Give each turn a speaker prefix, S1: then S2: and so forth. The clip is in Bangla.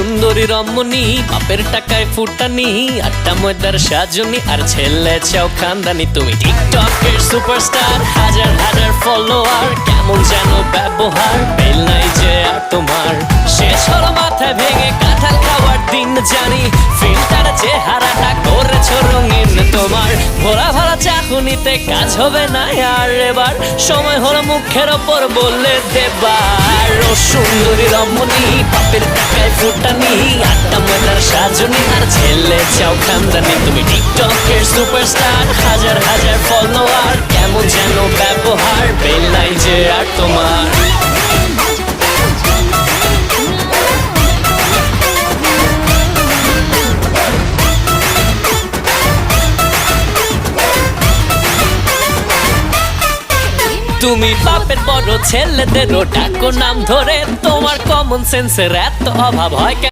S1: সুন্দরী রমণী, বাপের টাকায় ফুটানি, আটটা ময়দার সাজনি, আর ছেলে চাও খানদানি। তুমি টিকটকের সুপারস্টার, হাজার হাজার ফলোয়ার, কেমন যেন ব্যবহার, বেল নাই যে আর তোমার। শেষ হলো মাথায় ভেঙে কাঁঠাল খাওয়ার দিন জানি, ফিল্টার চেহারাটা করেছো রঙিন তোমার। ভোলা ভরা চাকুনিতে কাজ হবে না আর এবার, সময় হলো মুখের ওপর বললে দেবার। ও সুন্দরী রমণী, বাপের টাকায় ফুটানি, আটটা ময়দার সাজনি, আর ছেলে চাও খানদানি। তুমি টিকটকের সুপারস্টার, হাজার হাজার ফলোয়ার, কেমন যেন ব্যবহার, বেল নাই যে আর তোমার। তুমি বাপের বড় ছেলেদেরও ডাকো নাম ধরে, তোমার কমন সেন্সের এত অভাব হয় কেন?